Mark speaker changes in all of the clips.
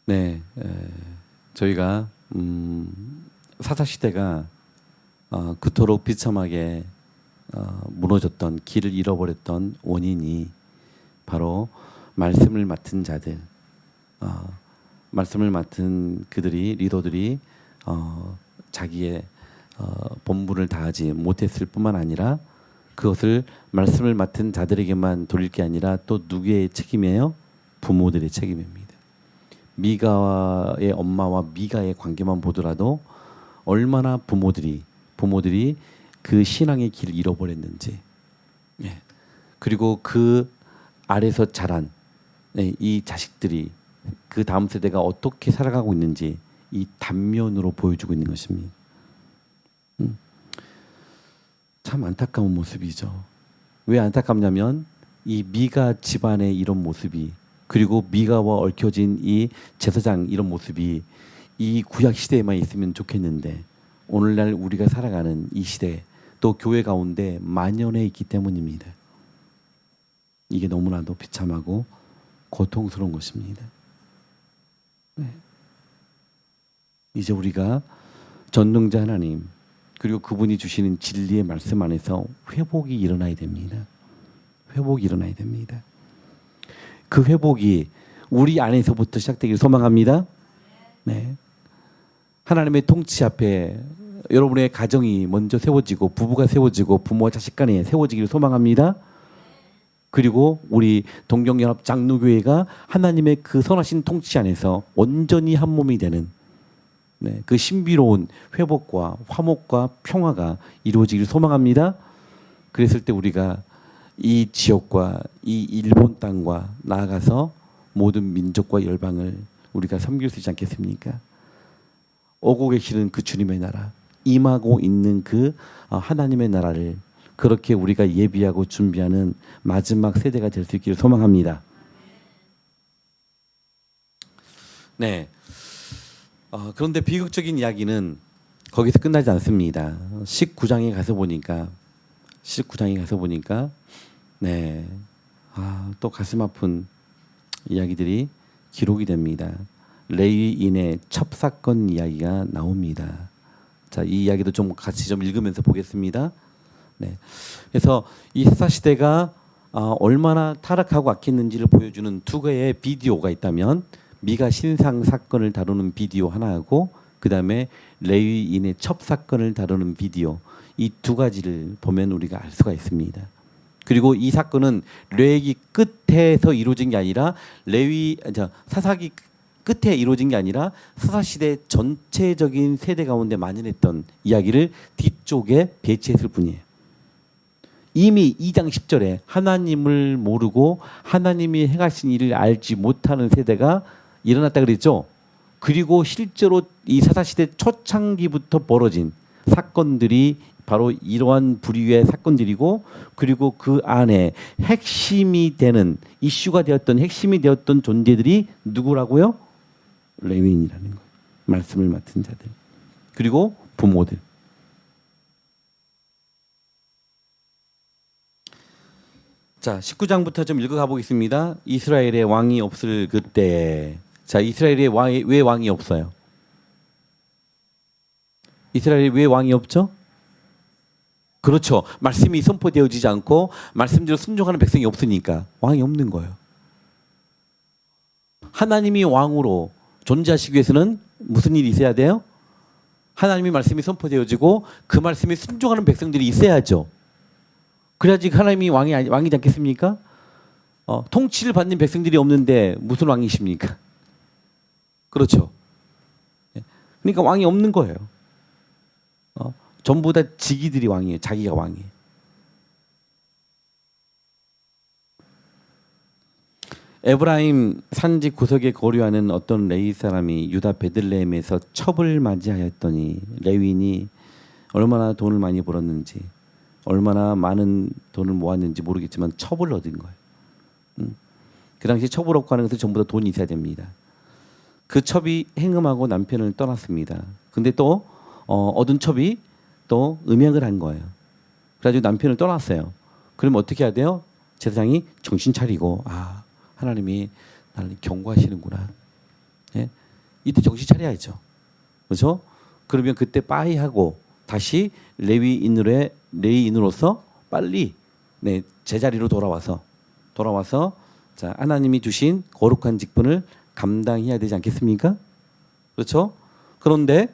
Speaker 1: 네, 저희가 사사시대가 그토록 비참하게 무너졌던 길을 잃어버렸던 원인이 바로 말씀을 맡은 자들, 말씀을 맡은 그들이 리더들이 자기의 본분을 다하지 못했을 뿐만 아니라 그것을 말씀을 맡은 자들에게만 돌릴 게 아니라 또 누구의 책임이에요? 부모들의 책임입니다. 미가의 엄마와 미가의 관계만 보더라도 얼마나 부모들이 그 신앙의 길을 잃어버렸는지, 예. 그리고 그 아래서 자란 이 자식들이 그 다음 세대가 어떻게 살아가고 있는지 이 단면으로 보여주고 있는 것입니다. 참 안타까운 모습이죠. 왜 안타깝냐면 이 미가 집안의 이런 모습이, 그리고 미가와 얽혀진 이 제사장 이런 모습이 이 구약 시대에만 있으면 좋겠는데 오늘날 우리가 살아가는 이 시대 또 교회 가운데 만연해 있기 때문입니다. 이게 너무나도 비참하고 고통스러운 것입니다. 네. 이제 우리가 전능자 하나님 그리고 그분이 주시는 진리의 말씀 안에서 회복이 일어나야 됩니다. 회복이 일어나야 됩니다. 그 회복이 우리 안에서부터 시작되기를 소망합니다. 네. 하나님의 통치 앞에 여러분의 가정이 먼저 세워지고 부부가 세워지고 부모와 자식 간에 세워지기를 소망합니다. 그리고 우리 동경연합 장로교회가 하나님의 그 선하신 통치 안에서 온전히 한 몸이 되는 그 신비로운 회복과 화목과 평화가 이루어지기를 소망합니다. 그랬을 때 우리가 이 지역과 이 일본 땅과 나아가서 모든 민족과 열방을 우리가 섬길 수 있지 않겠습니까? 오고 계시는 그 주님의 나라, 임하고 있는 그 하나님의 나라를 그렇게 우리가 예비하고 준비하는 마지막 세대가 될 수 있기를 소망합니다. 네. 그런데 비극적인 이야기는 거기서 끝나지 않습니다. 19장에 가서 보니까 네. 또 가슴 아픈 이야기들이 기록이 됩니다. 레위인의 첩사건 이야기가 나옵니다. 자, 이 이야기도 좀 같이 좀 읽으면서 보겠습니다. 네. 그래서 이 사시대가 얼마나 타락하고 악했는지를 보여주는 두 개의 비디오가 있다면 미가 신상 사건을 다루는 비디오 하나하고 그 다음에 레위인의 첩사건을 다루는 비디오, 이 두 가지를 보면 우리가 알 수가 있습니다. 그리고 이 사건은 레위기 끝에서 이루어진 게 아니라 사사기 끝에 이루어진 게 아니라 사사시대 전체적인 세대 가운데 만연했던 이야기를 뒤쪽에 배치했을 뿐이에요. 이미 2장 10절에 하나님을 모르고 하나님이 행하신 일을 알지 못하는 세대가 일어났다 그랬죠. 그리고 실제로 이 사사시대 초창기부터 벌어진 사건들이 바로 이러한 부류의 사건들이고, 그리고 그 안에 핵심이 되는 이슈가 되었던 핵심이 되었던 존재들이 누구라고요? 레위인이라는 거예요. 말씀을 맡은 자들. 그리고 부모들. 자, 19장부터 좀 읽어가 보겠습니다. 이스라엘의 왕이 없을 그때. 자, 이스라엘의 왜 왕이 없어요? 이스라엘에 왜 왕이 없죠? 그렇죠. 말씀이 선포되어지지 않고 말씀대로 순종하는 백성이 없으니까 왕이 없는 거예요. 하나님이 왕으로 존재하시기 위해서는 무슨 일이 있어야 돼요? 하나님의 말씀이 선포되어지고 그 말씀에 순종하는 백성들이 있어야죠. 그래야지 하나님이 왕이지 않겠습니까? 통치를 받는 백성들이 없는데 무슨 왕이십니까? 그렇죠. 그러니까 왕이 없는 거예요. 전부 다 지기들이 왕이에요. 자기가 왕이에요. 에브라임 산지 구석에 거류하는 어떤 레위 사람이 유다 베들레헴에서 첩을 맞이하였더니 레위인이 얼마나 돈을 많이 벌었는지 얼마나 많은 돈을 모았는지 모르겠지만 첩을 얻은 거예요. 그 당시 첩을 얻고 하는 것은 전부 다 돈이 있어야 됩니다. 그 첩이 행음하고 남편을 떠났습니다. 근데 또 얻은 첩이 또 음행을 한 거예요. 그래가지고 남편을 떠났어요. 그러면 어떻게 해야 돼요? 제사장이 정신 차리고 하나님이 나를 경고하시는구나. 예? 이때 정신 차려야죠. 그렇죠? 그러면 그때 빠이하고 다시 레위인으로서 빨리 네, 제자리로 돌아와서 자, 하나님이 주신 거룩한 직분을 감당해야 되지 않겠습니까? 그렇죠? 그런데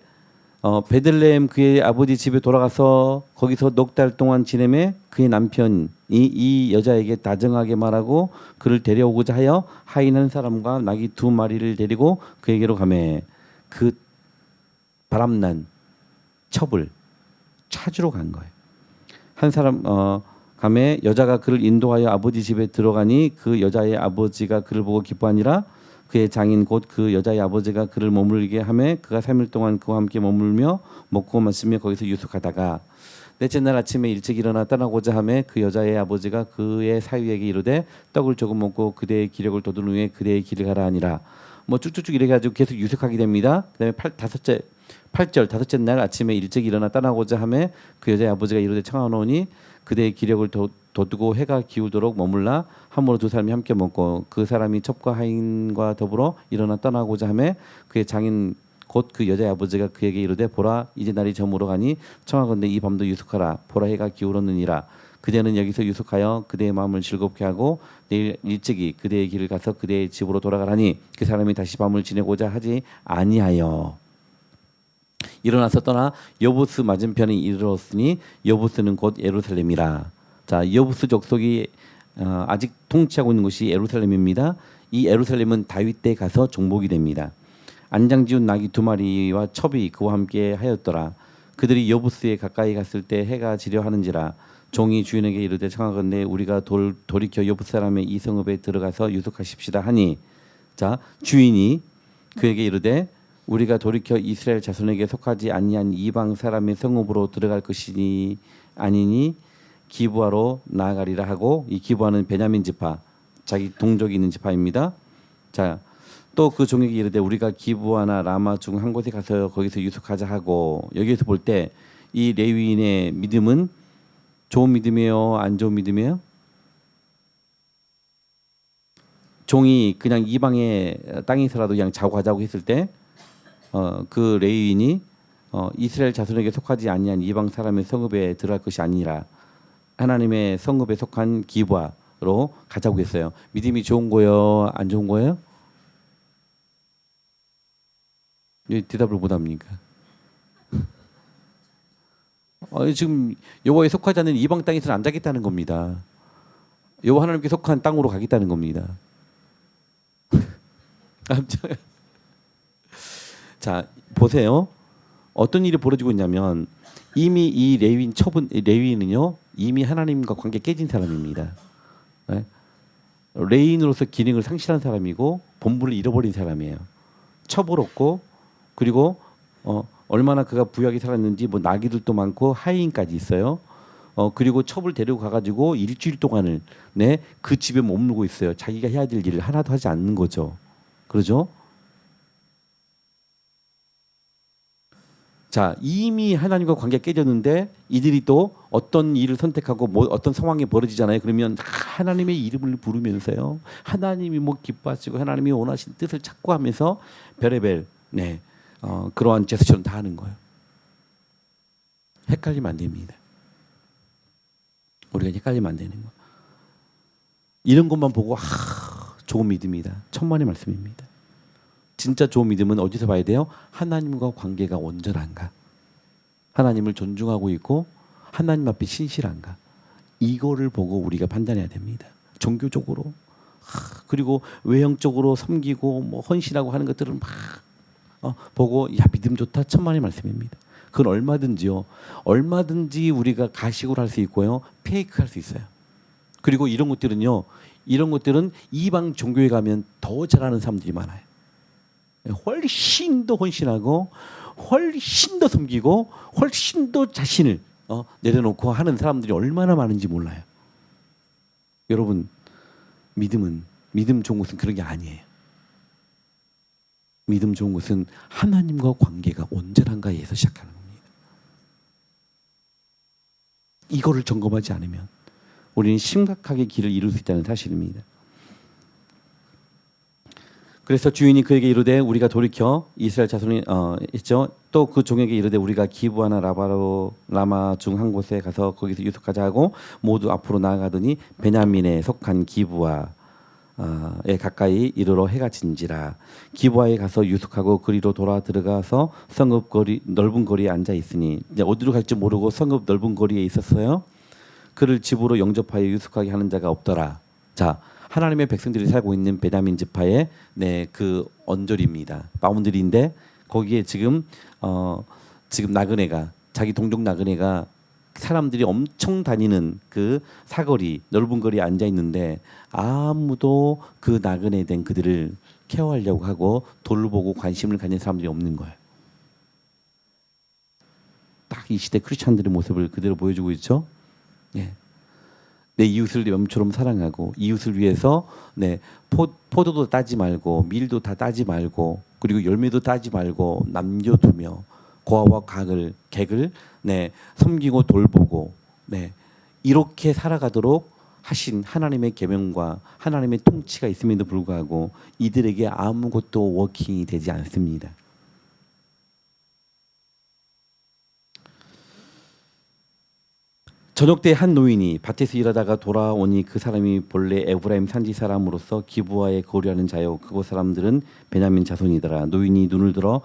Speaker 1: 베들레헴 그의 아버지 집에 돌아가서 거기서 넉 달 동안 지내매 그의 남편이 이 여자에게 다정하게 말하고 그를 데려오고자 하여 하인 한 사람과 나귀 2마리를 데리고 그에게로 가매 그 바람난 첩을 찾으러 간 거예요. 한 사람 가매 여자가 그를 인도하여 아버지 집에 들어가니 그 여자의 아버지가 그를 보고 기뻐하니라. 그의 장인 곧 그 여자의 아버지가 그를 머물게 하매 그가 3일 동안 그와 함께 머물며 먹고 마시며 거기서 유숙하다가 넷째 날 아침에 일찍 일어나 떠나고자 하매 그 여자의 아버지가 그의 사위에게 이르되 떡을 조금 먹고 그대의 기력을 돋은 후에 그대의 길을 가라 하니라. 뭐 쭉쭉쭉 이래 가지고 계속 유숙하게 됩니다. 그다음에 8절 다섯째 날 아침에 일찍 일어나 떠나고자 하매 그 여자의 아버지가 이르되 청하노니 그대의 기력을 돋우고 해가 기울도록 머물라. 함으로 2사람이 함께 먹고 그 사람이 첩과 하인과 더불어 일어나 떠나고자 하매 그의 장인 곧 그 여자의 아버지가 그에게 이르되 보라 이제 날이 저물어 가니 청하건대 이 밤도 유숙하라. 보라 해가 기울었느니라. 그대는 여기서 유숙하여 그대의 마음을 즐겁게 하고 내일 일찍이 그대의 길을 가서 그대의 집으로 돌아가라니 그 사람이 다시 밤을 지내고자 하지 아니하여 일어나서 떠나 여부스 맞은편에 이르렀으니 여부스는 곧 예루살렘이라. 자, 여부스 족속이 아직 통치하고 있는 곳이 예루살렘입니다. 이 예루살렘은 다윗 때 가서 정복이 됩니다. 안장지운 나귀 2마리와 첩이 그와 함께 하였더라. 그들이 여부스에 가까이 갔을 때 해가 지려 하는지라. 종이 주인에게 이르되 청하건대 우리가 돌이켜 여부스 사람의 이 성읍에 들어가서 유숙하십시다 하니 자 주인이 그에게 이르되 우리가 돌이켜 이스라엘 자손에게 속하지 아니한 이방 사람의 성읍으로 들어갈 것이니 아니니 기브아로 나아가리라 하고 이 기브아는 베냐민 지파 자기 동족이 있는 지파입니다. 자 또 그 종에게 이르되 우리가 기브아나 라마 중 한 곳에 가서 거기서 유숙하자 하고 여기에서 볼 때 이 레위인의 믿음은 좋은 믿음이에요, 안 좋은 믿음이에요? 종이 그냥 이방의 땅에서라도 그냥 자고 가자고 했을 때 그 레위인이 이스라엘 자손에게 속하지 아니한 이방 사람의 성읍에 들어갈 것이 아니라 하나님의 성읍에 속한 기브아로 가자고 했어요. 믿음이 좋은 거예요, 안 좋은 거예요? 왜 대답을 못 합니까? 지금 여호와에 속하지 않는 이방 땅에서는 안 자겠다는 겁니다. 여호와 하나님께 속한 땅으로 가겠다는 겁니다. 자 보세요. 어떤 일이 벌어지고 있냐면 이미 이 레위인은요 이미 하나님과 관계 깨진 사람입니다. 네? 레위인으로서 기능을 상실한 사람이고 본분을 잃어버린 사람이에요. 첩을 얻고 그리고 얼마나 그가 부유하게 살았는지 뭐 나귀들도 많고 하인까지 있어요. 그리고 첩을 데리고 가가지고 일주일 동안을 그 집에 머물고 있어요. 자기가 해야 될 일을 하나도 하지 않는 거죠. 그러죠? 자 이미 하나님과 관계가 깨졌는데 이들이 또 어떤 일을 선택하고 뭐 어떤 상황이 벌어지잖아요. 그러면 하나님의 이름을 부르면서요. 하나님이 뭐 기뻐하시고 하나님이 원하신 뜻을 찾고 하면서 별의별 그러한 제스처는 다 하는 거예요. 헷갈리면 안 됩니다. 우리가 헷갈리면 안 되는 거. 이런 것만 보고 좋은 믿음이다. 천만의 말씀입니다. 진짜 좋은 믿음은 어디서 봐야 돼요? 하나님과 관계가 온전한가? 하나님을 존중하고 있고 하나님 앞에 신실한가? 이거를 보고 우리가 판단해야 됩니다. 종교적으로 그리고 외형적으로 섬기고 뭐 헌신하고 하는 것들은 막 보고 야 믿음 좋다 천만의 말씀입니다. 그건 얼마든지 우리가 가식으로 할 수 있고요, 페이크 할 수 있어요. 그리고 이런 것들은 이방 종교에 가면 더 잘하는 사람들이 많아요. 훨씬 더 헌신하고 훨씬 더 섬기고 훨씬 더 자신을 내려놓고 하는 사람들이 얼마나 많은지 몰라요. 여러분 믿음 좋은 것은 그런 게 아니에요. 믿음 좋은 것은 하나님과 관계가 온전한가에서 시작하는 겁니다. 이거를 점검하지 않으면 우리는 심각하게 길을 잃을 수 있다는 사실입니다. 그래서 주인이 그에게 이르되 우리가 돌이켜 이스라엘 자손이 했죠. 또 그 종에게 이르되 우리가 기브아나 라바로 라마 중 한 곳에 가서 거기서 유숙하자 하고 모두 앞으로 나아가더니 베냐민에 속한 기브아에 가까이 이르러 해가 진지라. 기브아에 가서 유숙하고 그리로 돌아 들어가서 성읍 거리 넓은 거리에 앉아 있으니 이제 어디로 갈지 모르고 성읍 넓은 거리에 있었어요. 그를 집으로 영접하여 유숙하게 하는 자가 없더라. 자, 하나님의 백성들이 살고 있는 베냐민 지파의 그 언저리입니다. 바운드리인데 거기에 지금 지금 나그네가 자기 동족 나그네가 사람들이 엄청 다니는 그 사거리 넓은 거리에 앉아 있는데 아무도 그 나그네 된 그들을 케어하려고 하고 돌보고 관심을 가진 사람들이 없는 거예요. 딱 이 시대 크리스천들의 모습을 그대로 보여주고 있죠. 네. 내 이웃을 내 몸처럼 사랑하고 이웃을 위해서 포도도 따지 말고 밀도 다 따지 말고 그리고 열매도 따지 말고 남겨두며 고아와 객을 섬기고 돌보고 이렇게 살아가도록 하신 하나님의 계명과 하나님의 통치가 있음에도 불구하고 이들에게 아무것도 워킹이 되지 않습니다. 저녁 때 한 노인이 밭에서 일하다가 돌아오니 그 사람이 본래 에브라임 산지 사람으로서 기브아에 거류하는 자요 그곳 사람들은 베냐민 자손이더라. 노인이 눈을 들어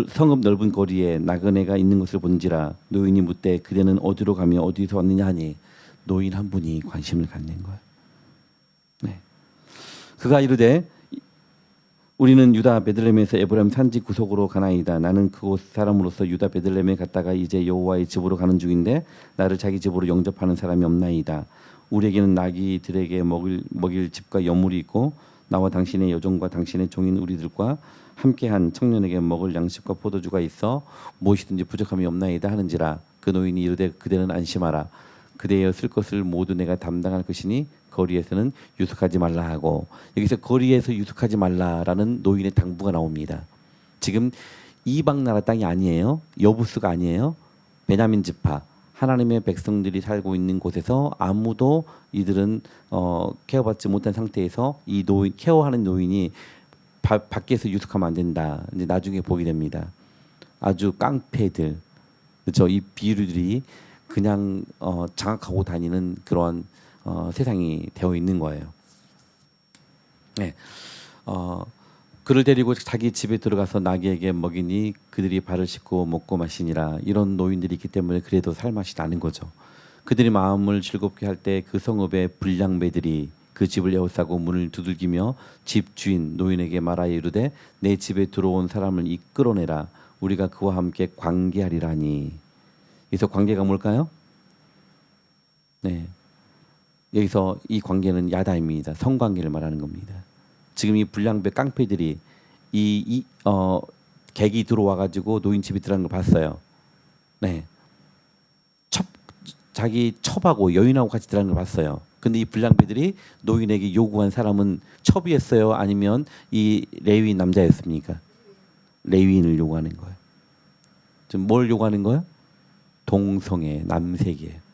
Speaker 1: 성읍 넓은 거리에 나그네가 있는 것을 본지라. 노인이 묻되 그대는 어디로 가며 어디서 왔느냐 하니 노인 한 분이 관심을 갖는 거예요. 그가 이르되 우리는 유다 베들레헴에서 에브라임 산지 구속으로 가나이다. 나는 그곳 사람으로서 유다 베들레헴에 갔다가 이제 여호와의 집으로 가는 중인데 나를 자기 집으로 영접하는 사람이 없나이다. 우리에게는 나귀들에게 먹일 집과 여물이 있고 나와 당신의 여종과 당신의 종인 우리들과 함께한 청년에게 먹을 양식과 포도주가 있어 무엇이든지 부족함이 없나이다 하는지라. 그 노인이 이르되 그대는 안심하라. 그대여 쓸 것을 모두 내가 담당할 것이니 거리에서는 유숙하지 말라 하고, 여기서 거리에서 유숙하지 말라라는 노인의 당부가 나옵니다. 지금 이방 나라 땅이 아니에요. 여부스가 아니에요. 베냐민 지파 하나님의 백성들이 살고 있는 곳에서 아무도 이들은 케어받지 못한 상태에서 이 노인 케어하는 노인이 밖에서 유숙하면 안 된다. 이제 나중에 보게 됩니다. 아주 깡패들, 그렇죠. 이 비류들이 그냥 장악하고 다니는 그런 세상이 되어 있는 거예요. 네. 그를 데리고 자기 집에 들어가서 나귀에게 먹이니 그들이 발을 씻고 먹고 마시니라. 이런 노인들이 있기 때문에 그래도 살맛이 나는 거죠. 그들이 마음을 즐겁게 할 때 그 성읍의 불량배들이 그 집을 에워싸고 문을 두들기며 집 주인 노인에게 말하여 이르되 내 집에 들어온 사람을 이끌어내라. 우리가 그와 함께 관계하리라니. 여기서 관계가 뭘까요? 네. 여기서 이 관계는 야다입니다. 성관계를 말하는 겁니다. 지금 이 불량배 깡패들이 객이 들어와 가지고 노인 집에 들어간 걸 봤어요. 네. 자기 첩하고 여인하고 같이 들어간 걸 봤어요. 근데 이 불량배들이 노인에게 요구한 사람은 첩이었어요? 아니면 이 레위인 남자였습니까? 레위인을 요구하는 거예요. 지금 뭘 요구하는 거예요? 동성애, 남색이에요.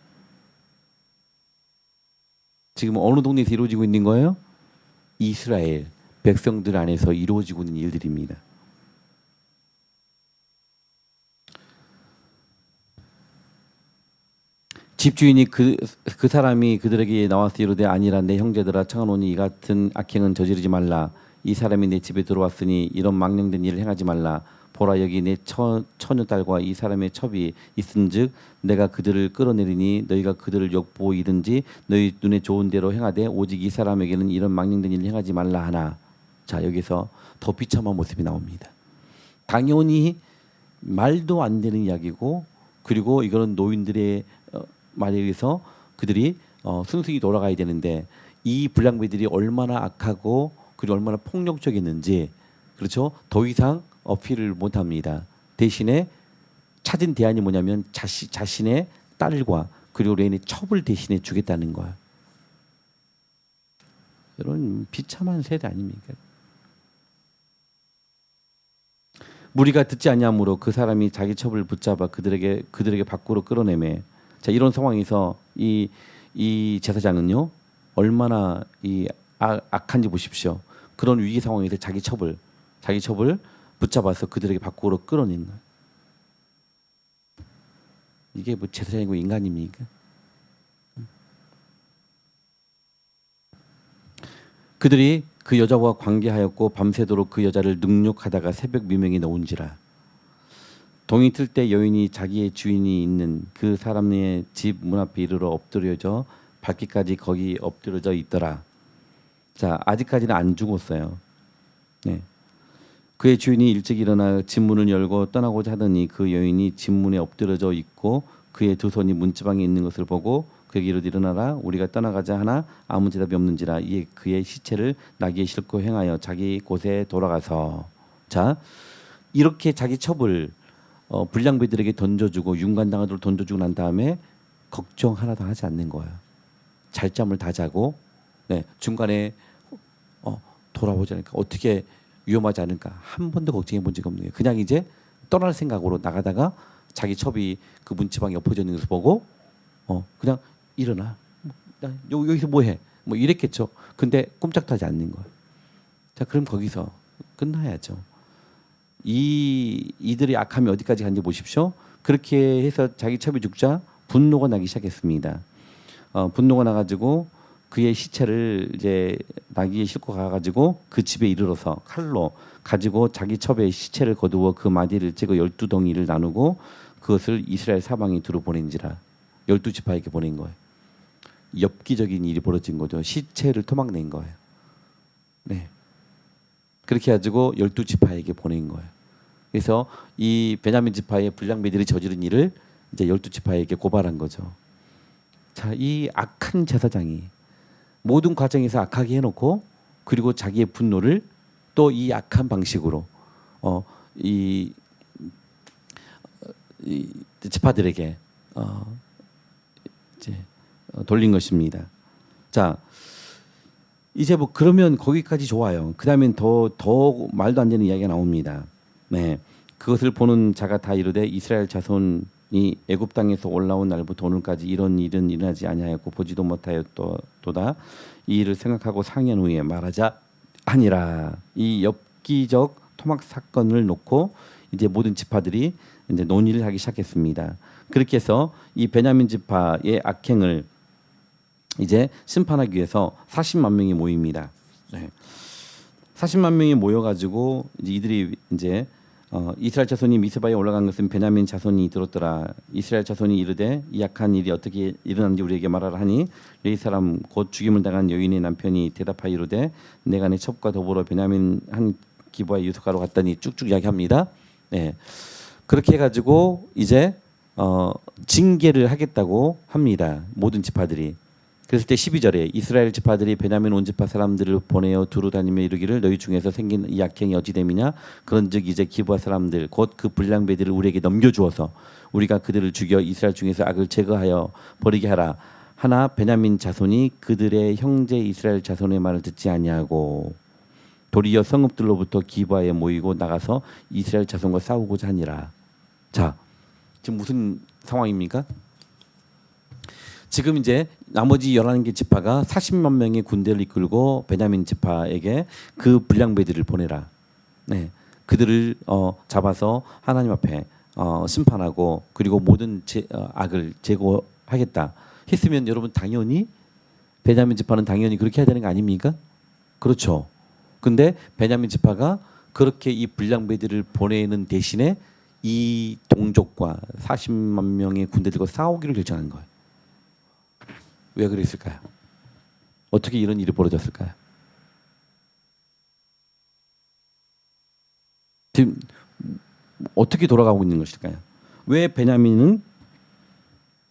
Speaker 1: 지금 어느 동네에서 이루어지고 있는 거예요? 이스라엘 백성들 안에서 이루어지고 있는 일들입니다. 집주인이 그 사람이 그들에게 나와서 이르되 아니라 내 형제들아 청하노니 이 같은 악행은 저지르지 말라. 이 사람이 내 집에 들어왔으니 이런 망령된 일을 행하지 말라. 보라 여기 내 처녀딸과 이 사람의 첩이 있은즉 내가 그들을 끌어내리니 너희가 그들을 욕보이든지 너희 눈에 좋은 대로 행하되 오직 이 사람에게는 이런 망령된 일을 행하지 말라 하나. 자, 여기서 더 비참한 모습이 나옵니다. 당연히 말도 안 되는 이야기고, 그리고 이거는 노인들의 말에 의해서 그들이 순순히 돌아가야 되는데 이 불량배들이 얼마나 악하고 그리고 얼마나 폭력적이었는지, 그렇죠? 더 이상 어필을 못합니다. 대신에 찾은 대안이 뭐냐면 자신의 딸과 그리고 레인의 첩을 대신해 주겠다는 거예요. 이런 비참한 세대 아닙니까? 무리가 듣지 아니하므로 그 사람이 자기 첩을 붙잡아 그들에게 밖으로 끌어내매. 자, 이런 상황에서 이 제사장은요 얼마나 악한지 보십시오. 그런 위기 상황에서 자기 첩을 붙잡아서 그들에게 밖으로 끌어낸 거예요. 이게 뭐 제사장이고 인간입니까? 그들이 그 여자와 관계하였고 밤새도록 그 여자를 능욕하다가 새벽 미명에 넣은지라. 동이 틀 때 여인이 자기의 주인이 있는 그 사람의 집 문 앞에 이르러 엎드려져 밝기까지 거기 엎드려져 있더라. 자, 아직까지는 안 죽었어요. 네. 그의 주인이 일찍 일어나 집 문을 열고 떠나고자 하더니 그 여인이 집 문에 엎드려져 있고 그의 두 손이 문지방에 있는 것을 보고 그에게 이르되 일어나라 우리가 떠나가자 하나 아무 대답이 없는지라. 이에 그의 시체를 나귀에 싣고 행하여 자기 곳에 돌아가서. 자, 이렇게 자기 첩을 불량배들에게 던져주고 윤관당하도록 던져주고 난 다음에 걱정 하나도 하지 않는 거예요. 잘 잠을 다 자고 중간에 돌아오지 않을까, 어떻게 위험하지 않을까 한 번도 걱정해 본 적이 없는 거예요. 그냥 이제 떠날 생각으로 나가다가 자기 첩이 그 문지방에 엎어져 있는 것을 보고 그냥 일어나, 여기서 뭐해, 뭐 이랬겠죠. 근데 꼼짝도 하지 않는 거예요. 자, 그럼 거기서 끝나야죠. 이들의 악함이 어디까지 간지 보십시오. 그렇게 해서 자기 첩이 죽자 분노가 나기 시작했습니다. 분노가 나가지고 그의 시체를 이제 나귀에 싣고 가가지고 그 집에 이르러서 칼로 가지고 자기 첩의 시체를 거두어 그 마디를 째고 12덩이를 나누고 그것을 이스라엘 사방에 두루 보낸지라. 12지파에게 보낸 거예요. 엽기적인 일이 벌어진 거죠. 시체를 토막낸 거예요. 네. 그렇게 가지고 12지파에게 보낸 거예요. 그래서 이 베냐민 지파의 불량배들이 저지른 일을 이제 12지파에게 고발한 거죠. 자, 이 악한 제사장이 모든 과정에서 악하게 해놓고 그리고 자기의 분노를 또 이 악한 방식으로 이 지파들에게 이제 돌린 것입니다. 자, 이제 뭐 그러면 거기까지 좋아요. 그다음엔 더 말도 안 되는 이야기가 나옵니다. 네, 그것을 보는 자가 다 이르되 이스라엘 자손이 애굽 땅에서 올라온 날부터 오늘까지 이런 일은 일어나지 아니하였고 보지도 못하였도다. 이 일을 생각하고 상의한 후에 말하자 하니라. 이 엽기적 토막 사건을 놓고 이제 모든 지파들이 이제 논의를 하기 시작했습니다. 그렇게 해서 이 베냐민 지파의 악행을 이제 심판하기 위해서 40만 명이 모입니다. 네. 40만 명이 모여가지고 이들이 이제 이스라엘 자손이 미스바에 올라간 것은 베냐민 자손이 들었더라. 이스라엘 자손이 이르되 이 악한 일이 어떻게 일어난지 우리에게 말하라 하니 레위 사람 곧 죽임을 당한 여인의 남편이 대답하여 이르되 내가 내 첩과 더불어 베냐민 한 기부하에 유숙하러 갔더니 쭉쭉 이야기합니다. 네. 그렇게 해가지고 이제 징계를 하겠다고 합니다. 모든 지파들이. 그랬을 때 12절에 이스라엘 지파들이 베냐민 온 지파 사람들을 보내어 두루 다니며 이르기를 너희 중에서 생긴 이 악행이 어찌 됨이냐 그런즉 이제 기브아 사람들 곧 그 불량배들을 우리에게 넘겨주어서 우리가 그들을 죽여 이스라엘 중에서 악을 제거하여 버리게 하라. 하나 베냐민 자손이 그들의 형제 이스라엘 자손의 말을 듣지 아니하고 도리어 성읍들로부터 기브아에 모이고 나가서 이스라엘 자손과 싸우고자 하니라. 자, 지금 무슨 상황입니까? 지금 이제 나머지 11개 지파가 40만 명의 군대를 이끌고 베냐민 지파에게 그 불량배들을 보내라. 네, 그들을 잡아서 하나님 앞에 심판하고 그리고 모든 악을 제거하겠다 했으면 여러분 당연히 베냐민 지파는 당연히 그렇게 해야 되는 거 아닙니까? 그렇죠. 근데 베냐민 지파가 그렇게 이 불량배들을 보내는 대신에 이 동족과 40만 명의 군대들과 싸우기를 결정한 거예요. 왜 그랬을까요? 어떻게 이런 일이 벌어졌을까요? 지금 어떻게 돌아가고 있는 것일까요? 왜 베냐민은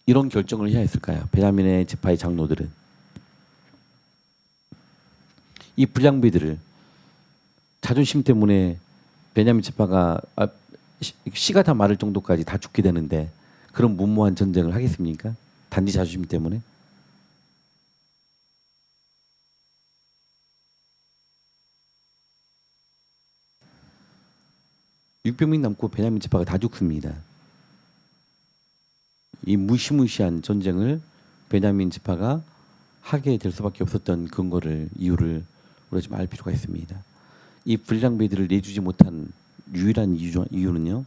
Speaker 1: 이런 결정을 해야 했을까요? 베냐민의 지파의 장로들은 이 불량배들을 자존심 때문에 베냐민 지파가 씨가 다 마를 정도까지 다 죽게 되는데 그런 무모한 전쟁을 하겠습니까? 단지 자존심 때문에? 600명 남고 베냐민 지파가 다 죽습니다. 이 무시무시한 전쟁을 베냐민 지파가 하게 될 수밖에 없었던 근거를 이유를 우리가 좀 알 필요가 있습니다. 이 불량배들을 내주지 못한 유일한 이유는요.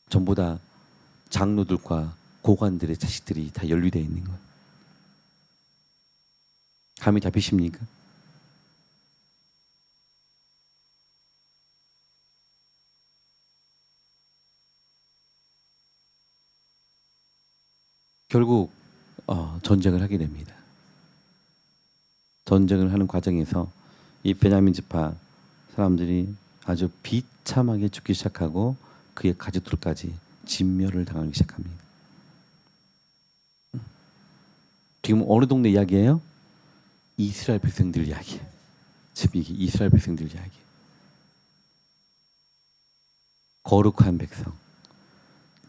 Speaker 1: 전부 다 장로들과 고관들의 자식들이 다 연루되어 있는 거예요. 감이 잡히십니까? 결국 전쟁을 하게 됩니다. 전쟁을 하는 과정에서 이 베냐민 지파 사람들이 아주 비참하게 죽기 시작하고 그의 가족들까지 진멸을 당하기 시작합니다. 지금 어느 동네 이야기예요? 이스라엘 백성들 이야기. 지금 이게 이스라엘 백성들 이야기. 거룩한 백성,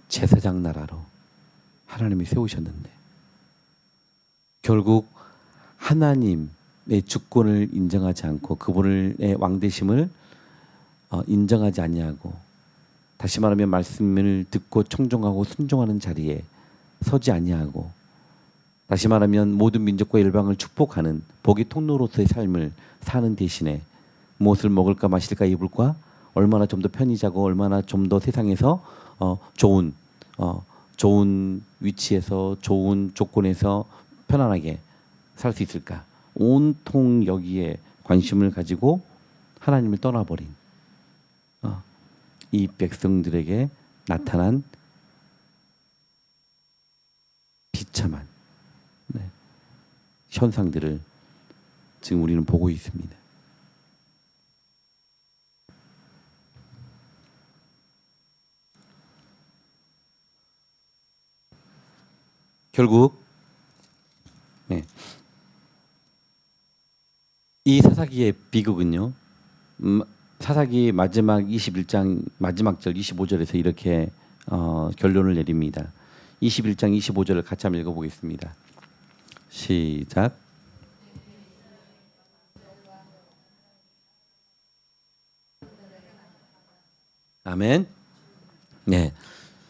Speaker 1: 제사장 나라로 하나님이 세우셨는데 결국 하나님의 주권을 인정하지 않고 그분의 왕되심을 인정하지 아니하고, 다시 말하면 말씀을 듣고 청종하고 순종하는 자리에 서지 아니하고, 다시 말하면 모든 민족과 열방을 축복하는 복의 통로로서의 삶을 사는 대신에 무엇을 먹을까 마실까 입을까, 얼마나 좀 더 편히 자고 얼마나 좀 더 세상에서 좋은 위치에서 좋은 조건에서 편안하게 살 수 있을까, 온통 여기에 관심을 가지고 하나님을 떠나버린 이 백성들에게 나타난 비참한 현상들을 지금 우리는 보고 있습니다. 결국 이 사사기의 비극은요, 사사기 마지막 21장 마지막 절 25절에서 이렇게 결론을 내립니다. 21장 25절을 같이 한번 읽어보겠습니다. 시작. 아멘. 네.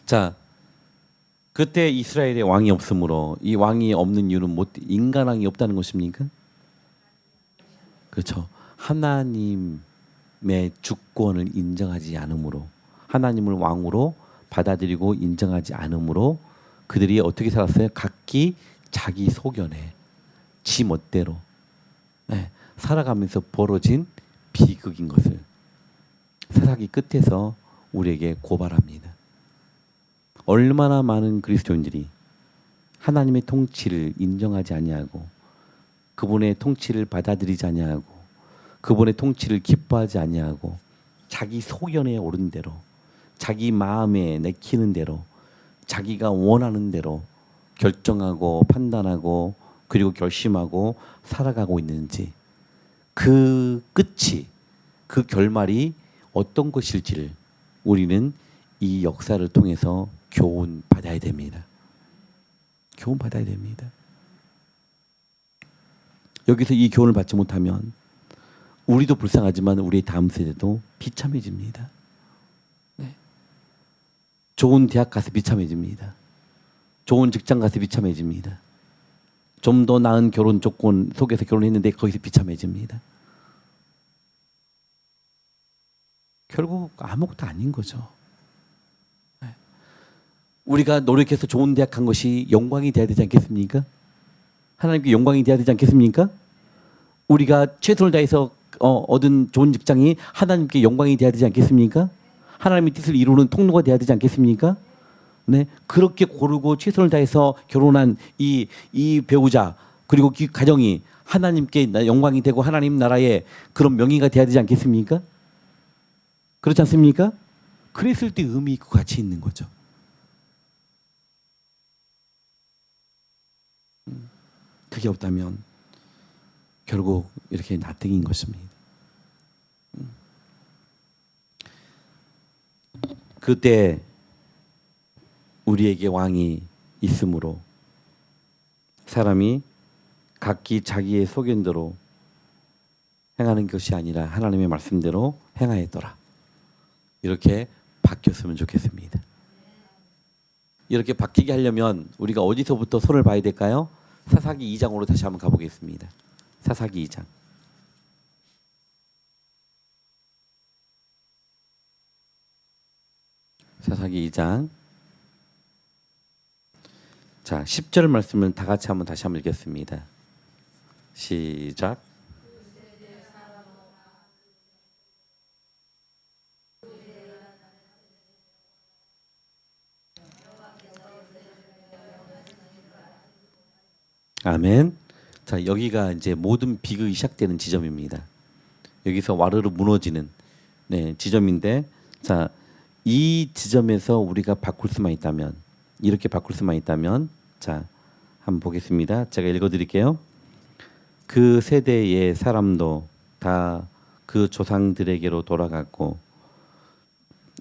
Speaker 1: 자, 그때 이스라엘에 왕이 없으므로, 이 왕이 없는 이유는 인간 왕이 없다는 것입니까? 그렇죠. 하나님의 주권을 인정하지 않으므로, 하나님을 왕으로 받아들이고 인정하지 않으므로 그들이 어떻게 살았어요? 각기 자기 소견에 지 멋대로 살아가면서 벌어진 비극인 것을 사사기 끝에서 우리에게 고발합니다. 얼마나 많은 그리스도인들이 하나님의 통치를 인정하지 아니하고, 그분의 통치를 받아들이지 아니하고, 그분의 통치를 기뻐하지 아니하고, 자기 소견에 오른 대로, 자기 마음에 내키는 대로, 자기가 원하는 대로 결정하고 판단하고 그리고 결심하고 살아가고 있는지, 그 끝이, 그 결말이 어떤 것일지를 우리는 이 역사를 통해서 교훈 받아야 됩니다. 교훈 받아야 됩니다. 여기서 이 교훈을 받지 못하면 우리도 불쌍하지만 우리의 다음 세대도 비참해집니다. 좋은 대학 가서 비참해집니다. 좋은 직장 가서 비참해집니다. 좀 더 나은 결혼 조건 속에서 결혼했는데 거기서 비참해집니다. 결국 아무것도 아닌 거죠. 우리가 노력해서 좋은 대학 간 것이 영광이 돼야 되지 않겠습니까? 하나님께 영광이 돼야 되지 않겠습니까? 우리가 최선을 다해서 얻은 좋은 직장이 하나님께 영광이 돼야 되지 않겠습니까? 하나님의 뜻을 이루는 통로가 돼야 되지 않겠습니까? 네, 그렇게 고르고 최선을 다해서 결혼한 이 배우자, 그리고 그 가정이 하나님께 영광이 되고 하나님 나라의 그런 명의가 돼야 되지 않겠습니까? 그렇지 않습니까? 그랬을 때 의미 있고 가치 있는 거죠. 그게 없다면 결국 이렇게 나태인 것입니다. 그때 우리에게 왕이 있으므로 사람이 각기 자기의 소견대로 행하는 것이 아니라 하나님의 말씀대로 행하였더라. 이렇게 바뀌었으면 좋겠습니다. 이렇게 바뀌게 하려면 우리가 어디서부터 손을 봐야 될까요? 사사기 2장으로 다시 한번 가보겠습니다. 사사기 2장. 사사기 2장. 자, 10절 말씀을 다 같이 다시 한번 읽겠습니다. 시작. 아멘. 자, 여기가 이제 모든 비극이 시작되는 지점입니다. 여기서 와르르 무너지는 지점인데, 자, 이 지점에서 우리가 바꿀 수만 있다면, 이렇게 바꿀 수만 있다면, 자, 한번 보겠습니다. 제가 읽어드릴게요. 그 세대의 사람도 다 그 조상들에게로 돌아갔고,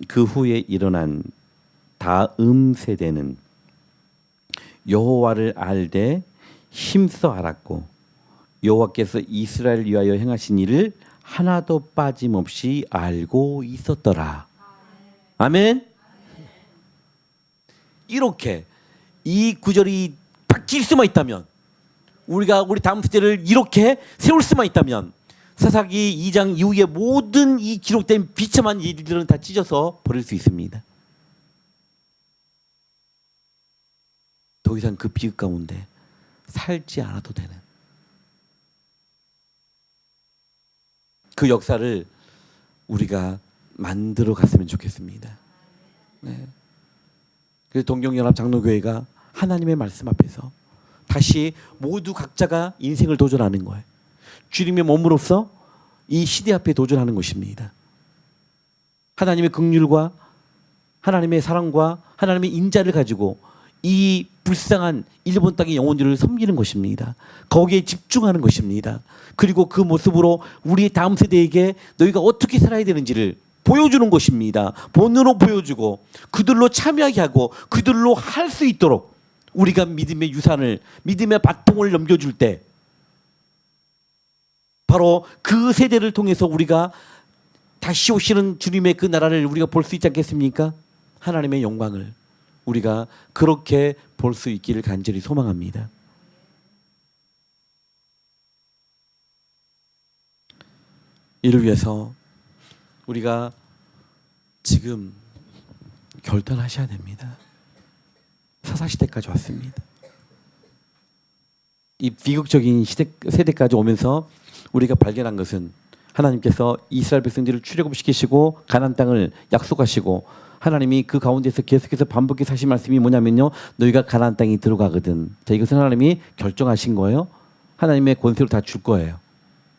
Speaker 1: 그 후에 일어난 다음 세대는 여호와를 알되 힘써 알았고, 여호와께서 이스라엘 위하여 행하신 일을 하나도 빠짐없이 알고 있었더라. 아멘. 이렇게 이 구절이 바뀔 수만 있다면, 우리가 우리 다음 세대를 이렇게 세울 수만 있다면, 사사기 2장 이후의 모든 이 기록된 비참한 일들은 다 찢어서 버릴 수 있습니다. 더 이상 그 비극 가운데 살지 않아도 되는 그 역사를 우리가 만들어 갔으면 좋겠습니다. 네. 그래서 동경연합 장로교회가 하나님의 말씀 앞에서 다시 모두 각자가 인생을 도전하는 거예요. 주님의 몸으로서 이 시대 앞에 도전하는 것입니다. 하나님의 긍휼과 하나님의 사랑과 하나님의 인자를 가지고 이 불쌍한 일본 땅의 영혼들을 섬기는 것입니다. 거기에 집중하는 것입니다. 그리고 그 모습으로 우리 다음 세대에게 너희가 어떻게 살아야 되는지를 보여주는 것입니다. 본으로 보여주고 그들로 참여하게 하고 그들로 할 수 있도록 우리가 믿음의 유산을, 믿음의 바통을 넘겨줄 때, 바로 그 세대를 통해서 우리가 다시 오시는 주님의 그 나라를 우리가 볼 수 있지 않겠습니까? 하나님의 영광을 우리가 그렇게 볼 수 있기를 간절히 소망합니다. 이를 위해서 우리가 지금 결단하셔야 됩니다. 사사시대까지 왔습니다. 이 비극적인 세대까지 오면서 우리가 발견한 것은 하나님께서 이스라엘 백성들을 출애굽시키시고 가나안 땅을 약속하시고 하나님이 그 가운데서 계속해서 반복해서 하신 말씀이 뭐냐면요, 너희가 가나안 땅에 들어가거든. 자, 이것은 하나님이 결정하신 거예요. 하나님의 권세로 다 줄 거예요.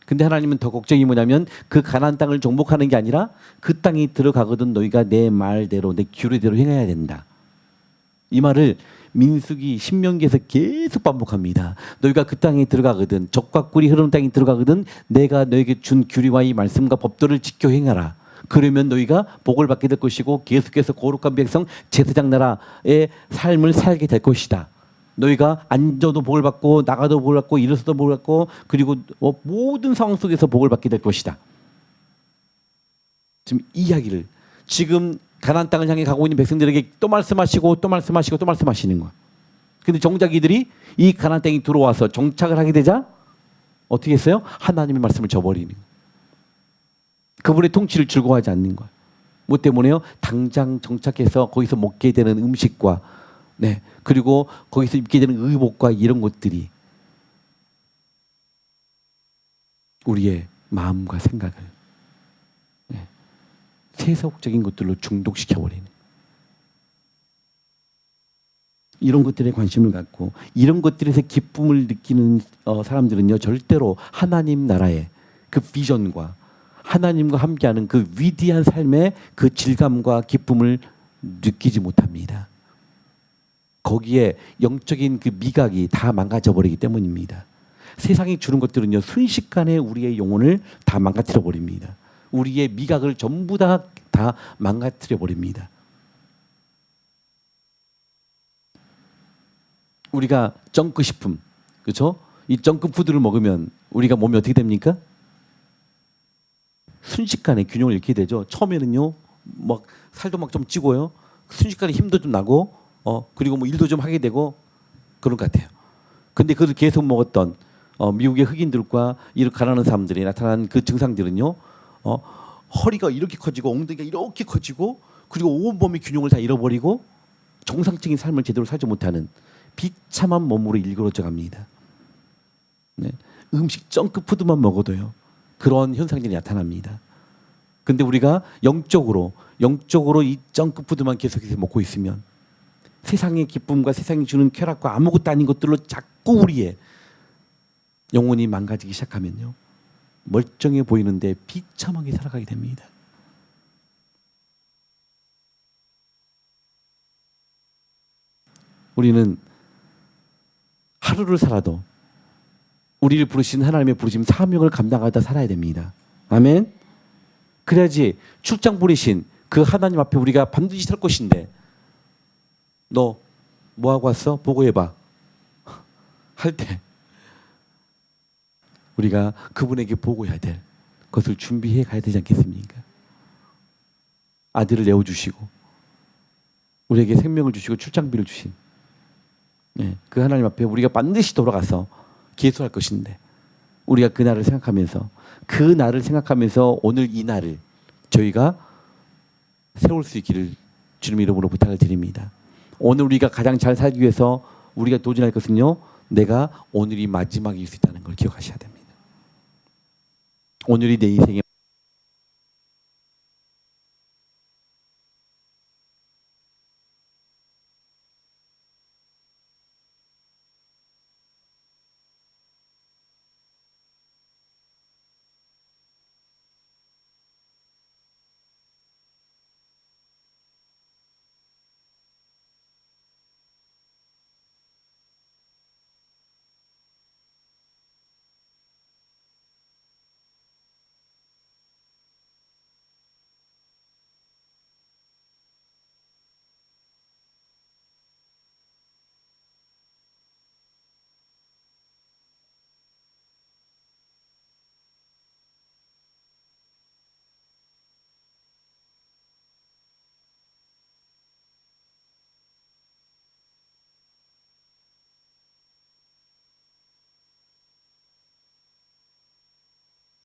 Speaker 1: 근데 하나님은 더 걱정이 뭐냐면 그 가나안 땅을 정복하는 게 아니라 그 땅에 들어가거든 너희가 내 말대로 내 규례대로 행해야 된다. 이 말을 민수기 신명기에서 계속 반복합니다. 너희가 그 땅에 들어가거든, 적과 꿀이 흐르는 땅에 들어가거든 내가 너에게 준 규례와 이 말씀과 법도를 지켜 행하라. 그러면 너희가 복을 받게 될 것이고 계속해서 거룩한 백성 제사장 나라의 삶을 살게 될 것이다. 너희가 앉아도 복을 받고 나가도 복을 받고 일어서도 복을 받고 그리고 모든 상황 속에서 복을 받게 될 것이다. 지금 이 이야기를 지금 가나안 땅을 향해 가고 있는 백성들에게 또 말씀하시고 또 말씀하시고 또 말씀하시는 거야. 근데 정작 이들이 이 가나안 땅에 들어와서 정착을 하게 되자 어떻게 했어요? 하나님의 말씀을 저버리는 거야. 그분의 통치를 즐거워하지 않는 거야. 뭐 때문에요? 당장 정착해서 거기서 먹게 되는 음식과 그리고 거기서 입게 되는 의복과 이런 것들이 우리의 마음과 생각을 세속적인 것들로 중독시켜버리는, 이런 것들에 관심을 갖고 이런 것들에서 기쁨을 느끼는 사람들은요, 절대로 하나님 나라의 그 비전과 하나님과 함께하는 그 위대한 삶의 그 질감과 기쁨을 느끼지 못합니다. 거기에 영적인 그 미각이 다 망가져 버리기 때문입니다. 세상이 주는 것들은요, 순식간에 우리의 영혼을 다 망가뜨려 버립니다. 우리의 미각을 전부 다 망가뜨려 버립니다. 우리가 정크 식품, 그렇죠? 이 정크 푸드를 먹으면 우리가 몸이 어떻게 됩니까? 순식간에 균형을 잃게 되죠. 처음에는요, 막 살도 막 좀 찌고요, 순식간에 힘도 좀 나고, 그리고 뭐 일도 좀 하게 되고 그런 것 같아요. 근데 그걸 계속 먹었던 미국의 흑인들과 이렇게 가난한 사람들이 나타난 그 증상들은요, 허리가 이렇게 커지고 엉덩이가 이렇게 커지고 그리고 온몸의 균형을 다 잃어버리고 정상적인 삶을 제대로 살지 못하는 비참한 몸으로 일그러져 갑니다. 네. 음식 정크푸드만 먹어도요. 그런 현상들이 나타납니다. 근데 우리가 영적으로 이 정크푸드만 계속해서 먹고 있으면 세상의 기쁨과 세상이 주는 쾌락과 아무것도 아닌 것들로 자꾸 우리의 영혼이 망가지기 시작하면요. 멀쩡해 보이는데 비참하게 살아가게 됩니다. 우리는 하루를 살아도 우리를 부르신 하나님의 부르심 사명을 감당하다 살아야 됩니다. 아멘. 그래야지 출장 부리신 그 하나님 앞에 우리가 반드시 설 것인데 너 뭐하고 왔어? 보고해봐. 할 때 우리가 그분에게 보고해야 될 것을 준비해 가야 되지 않겠습니까? 아들을 내어주시고 우리에게 생명을 주시고 출장비를 주신 그 하나님 앞에 우리가 반드시 돌아가서 계수할 것인데 우리가 그 날을 생각하면서 오늘 이 날을 저희가 세울 수 있기를 주님 이름으로 부탁을 드립니다. 오늘 우리가 가장 잘 살기 위해서 우리가 도전할 것은요. 내가 오늘이 마지막일 수 있다는 걸 기억하셔야 됩니다. 오늘이 내 인생의